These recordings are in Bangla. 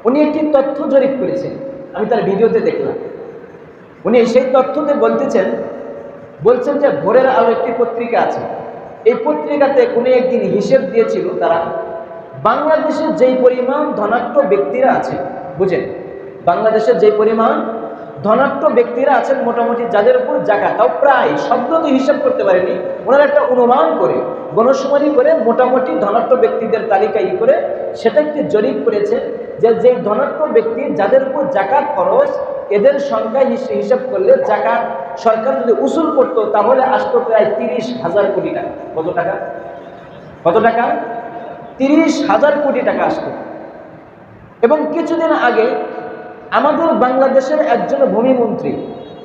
উনি একটি তথ্য জরিপ করেছেন, আমি তার ভিডিওতে দেখলাম। উনি সেই তথ্যতে বলছেন যে ভোরের আলো একটি পত্রিকা আছে, এই পত্রিকাতে কোনো একদিন হিসেব দিয়েছিল তারা, বাংলাদেশে যেই পরিমাণ ধনাঢ্য ব্যক্তিরা আছে, বুঝেন, বাংলাদেশের যে পরিমাণ ধনাঢ্য ব্যক্তিরা আছেন মোটামুটি যাদের উপর জাকাত, তাও প্রায় শব্দ তো হিসাব করতে পারেনি, ওনারা একটা অনুমান করে গণশুমারি করে মোটামুটি ধনাঢ্য ব্যক্তিদের তালিকা করে সেটা একটি জরিপ করেছে যে যেই ধনাঢ্য ব্যক্তি যাদের উপর জাকাত খরচ, এদের সংখ্যা হিসাব করলে জাকাত সরকার যদি উসুল করতো তাহলে আসতো প্রায় 30,000 কোটি টাকা। কত টাকা? কত টাকা? 30,000 কোটি টাকা আসতো। এবং কিছুদিন আগে আমাদের বাংলাদেশের একজন ভূমিমন্ত্রী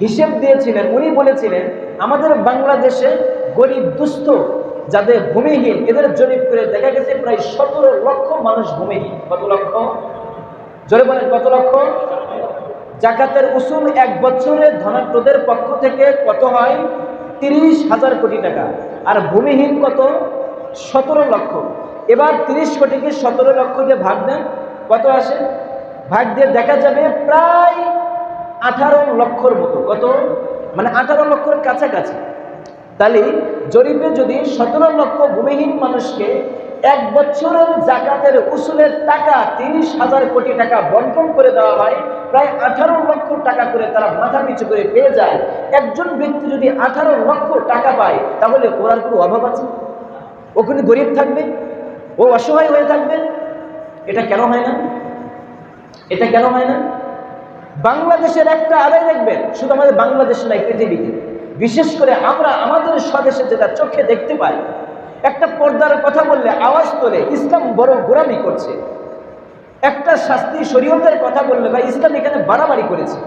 হিসেব দিয়েছিলেন, উনি বলেছিলেন আমাদের বাংলাদেশে গরিব দুস্থ যাদের ভূমিহীন এদের জরিপ করে দেখা গেছে প্রায় 17 লক্ষ মানুষ ভূমিহীন। কত লক্ষ? জোরে বলেন, কত লক্ষ? জাকাতের উসুল এক বছরে ধনাঢ্যদের পক্ষ থেকে কত হয়? 30,000 কোটি টাকা। আর ভূমিহীন কত? 17 লক্ষ। এবার 30 কোটিকে 17 লক্ষ দিয়ে ভাগ দেন, কত আসে? ভাগ দিয়ে দেখা যাবে প্রায় 18 লক্ষর মতো। কত? মানে 18 লক্ষর কাছাকাছি। তাহলে জরিপে যদি 17 লক্ষ ভূমিহীন মানুষকে এক বছরের জাকাতের উসুলের টাকা 30,000 কোটি টাকা বন্টন করে দেওয়া হয়, প্রায় 18 লক্ষ টাকা করে তারা মাথা পিছু করে পেয়ে যায়। একজন ব্যক্তি যদি 18 লক্ষ টাকা পায় তাহলে ওর কোনো অভাব আছে? ওখানে গরিব থাকবে? ও অসহায় হয়ে থাকবে? এটা কেন হয় না? এটা কেন হয় না? বাংলাদেশের একটা আদায় দেখবেন, শুধু আমাদের বাংলাদেশ নয়, পৃথিবীতে বিশেষ করে আমরা আমাদের স্বদেশে যেটা চোখে দেখতে পাই, একটা পর্দার কথা বললে আওয়াজ তোলে ইসলাম বড় গোরামি করছে, একটা শাস্তি শরীয়তের কথা বললে বা ইসলাম এখানে বাড়াবাড়ি করেছে।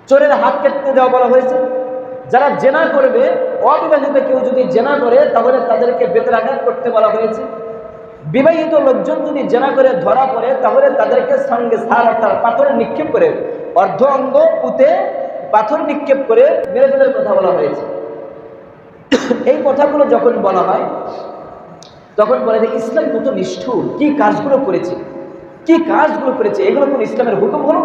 চোরের হাত কেটে দেওয়া বলা হয়েছে, যারা জেনা করবে, অবিবাহিত কেউ যদি জেনা করে তাহলে তাদেরকে বেত্রাঘাত করতে বলা হয়েছে। বিবাহিত লোকজন যদি জেনা করে ধরা পড়ে তাহলে তাদেরকে সঙ্গে সার অর্থাৎ পাথর নিক্ষেপ করে, অর্ধ অঙ্গ পুঁতে পাথর নিক্ষেপ করে মেরে ফেলার কথা বলা হয়েছে। এই কথাগুলো যখন বলা হয় তখন বলে যে ইসলাম কত নিষ্ঠুর, কি কাজগুলো করেছে, কি কাজগুলো করেছে, এগুলো কোন ইসলামের হুকুম হলো?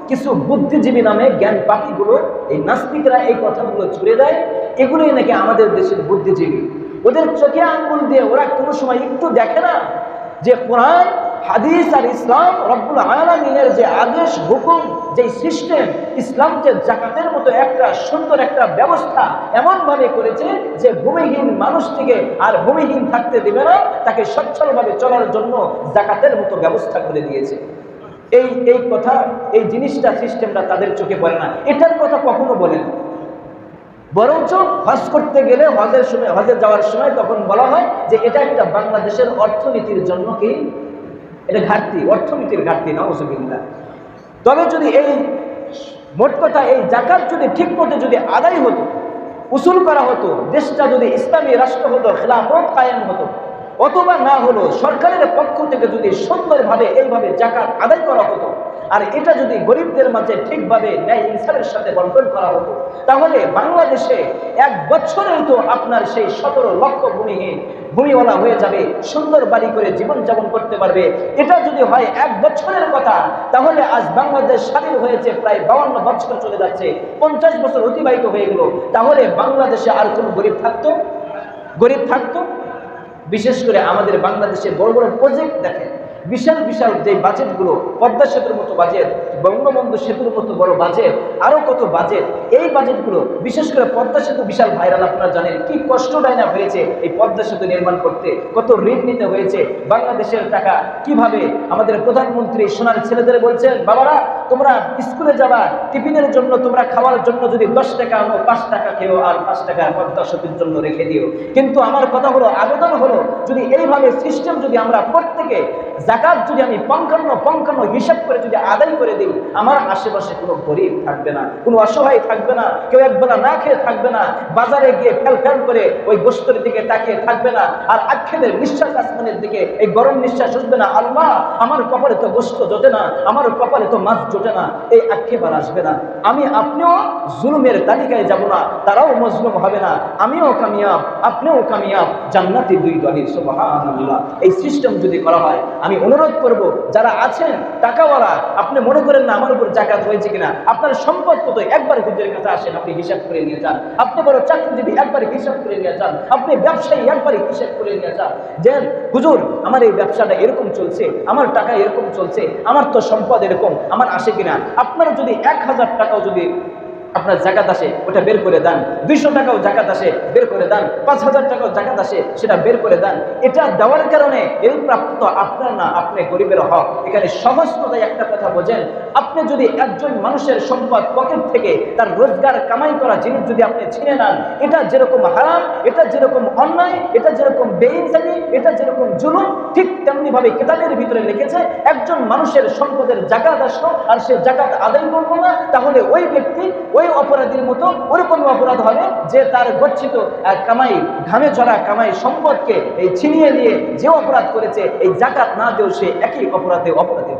কিছু বুদ্ধিজীবী নামে জ্ঞান পাখিগুলো, এই নাস্তিকরা এই কথাগুলো ছুড়ে দেয়, এগুলোই নাকি আমাদের দেশের বুদ্ধিজীবী। ওদের চোখে আঙ্গুল দিয়ে ওরা কোনো সময় একটু দেখে না যে কোরআন হাদিস আর ইসলাম রব্বুল আলামিনের যে আদেশ হুকুম, যে সিস্টেম, ইসলামকে জাকাতের মতো একটা সুন্দর একটা ব্যবস্থা এমনভাবে করেছে যে ভূমিহীন মানুষটিকে আর ভূমিহীন থাকতে দেবে না, তাকে সচ্ছলভাবে চলার জন্য জাকাতের মতো ব্যবস্থা করে দিয়েছে। এই কথা, এই জিনিসটা, সিস্টেমটা তাদের চোখে পড়ে না, এটার কথা কখনো বলেন। বরঞ্চ হজ করতে গেলে হজে যাওয়ার সময় তখন বলা হয় যে এটা একটা বাংলাদেশের অর্থনীতির জন্য কি এটা ঘাটতি, অর্থনীতির ঘাটতি, নাউজুবিল্লাহ। তবে যদি এই মোট কথা এই জাকাত যদি ঠিক মতো যদি আদায় হতো, উসুল করা হতো, দেশটা যদি ইসলামী রাষ্ট্র হতো, খেলাফত কায়েম হতো, অথবা না হলো সরকারের পক্ষ থেকে যদি সুন্দরভাবে এইভাবে জাকাত আদায় করা হতো, আর এটা যদি গরিবদের মাঝে ঠিকভাবে ন্যায় ইনসাফের সাথে বন্টন করা হতো, তাহলে বাংলাদেশে এক বছরেই তো আপনার সেই 17 লক্ষ ভূমিওয়ালা হয়ে যাবে, সুন্দর বাড়ি করে জীবনযাপন করতে পারবে। এটা যদি হয় এক বছরের কথা, তাহলে আজ বাংলাদেশ স্বাধীন হয়েছে প্রায় 52 বছর চলে যাচ্ছে, 50 বছর অতিবাহিত হয়ে গেল, তাহলে বাংলাদেশে আর কোনো গরিব থাকতো? গরিব থাকতো? বিশেষ করে আমাদের বাংলাদেশে বড় বড় প্রজেক্ট দেখেন, বিশাল বিশাল যে বাজেটগুলো, পদ্মা সেতুর মতো বাজেট, বঙ্গবন্ধু সেতুর মতো বড় বাজেট, আরো কত বাজেট, এই বাজেটগুলো বিশেষ করে পদ্মা সেতু বিশাল ভাইরাল। আপনারা জানেন কি কষ্টটাই না হয়েছে এই পদ্মা সেতু নির্মাণ করতে, কত ঋণ নিতে হয়েছে, বাংলাদেশের টাকা কিভাবে আমাদের প্রধানমন্ত্রী সোনার ছেলেদের বলছেন, বাবারা তোমরা স্কুলে যাবা, টিফিনের জন্য তোমরা খাওয়ার জন্য যদি 10 টাকা আনো, 5 টাকা খেও আর 5 টাকা পদ্মা সেতুর জন্য রেখে দিও। কিন্তু আমার কথা হলো, আবেদন হলো, যদি এইভাবে সিস্টেম যদি আমরা প্রত্যেকে জাকাত যদি আমি পঙ্খান্ন হিসাব করে যদি আদায় করে দিই, আমার আশেপাশে কোনো গরিব থাকবে না, কোনো অসহায় থাকবে না, কেউ একবেলা না খেয়ে থাকবে না, বাজারে গিয়ে ফেল করে ওই গোশতের দিকে তাকিয়ে থাকবে না, আর আক্ষেপের নিঃশ্বাস আসমানের দিকে এই গরম নিঃশ্বাস আসবে না, আল্লাহ আমার কপালে তো গোশত জোটে না, আমার কপালে তো মাছ জোটে না, এই আক্ষেপ আর আসবে না। আমি আপনিও জুলুমের তালিকায় যাব না, তারাও মজলুম হবে না, আমিও কামিয়াব, আপনিও কামিয়াব, জান্নাতি দুই দলই, সুবহানাল্লাহ। এই সিস্টেম যদি করা হয়, আমি অনুরোধ করব যারা আছেন টাকাওয়ালা, আপনি মনে করেন না আমার উপর জাকাত হয়েছে কিনা, আপনার সম্পদ কত একবার হুজুরের কাছে আসেন, আপনি হিসাব করে নিয়ে যান। আপনি বড় চাকরিজীবী, একবার হিসাব করে নিয়ে যান। আপনি ব্যবসায়ী, একবার হিসাব করে নিয়ে যান। যে হুজুর আমার এই ব্যবসাটা এরকম চলছে, আমার টাকা এরকম চলছে, আমার তো সম্পদ এরকম, আমার আসে কিনা। আপনারা যদি 1000 টাকাও যদি আপনার জাকাত আসে ওটা বের করে দেন, 200 টাকাও জাকাত আসে বের করে দেন, 5000 টাকাও জাকাত আসে সেটা বের করে দেন। এটা দেওয়ার কারণে এই প্রাপ্ত আপনার না, আপনি গরিবের হক। এখানে সহজ কথায় একটা কথা বোঝেন, আপনি যদি একজন মানুষের সম্পদ পকেট থেকে তার রোজগার কামাই করা জিনিস যদি আপনি ছিনে নেন, এটা যেরকম হারাম, এটা যেরকম অন্যায়, এটা যেরকম বেইনসাফি, এটা যেরকম জুলুম, ঠিক তেমনি ভাবে কিতাবের ভিতরে লিখেছে একজন মানুষের সম্পদের জাকাত আসলো আর সে জাকাত আদায় করলো না, তাহলে ওই ব্যক্তি ওই অপরাধীর মতো ওরকমই অপরাধ হবে যে তার গচ্ছিত কামাই, ঘামে চড়া কামাই সম্পদকে এই ছিনিয়ে নিয়ে যে অপরাধ করেছে, এই জাকাত না দিয়েও সে একই অপরাধে অপরাধী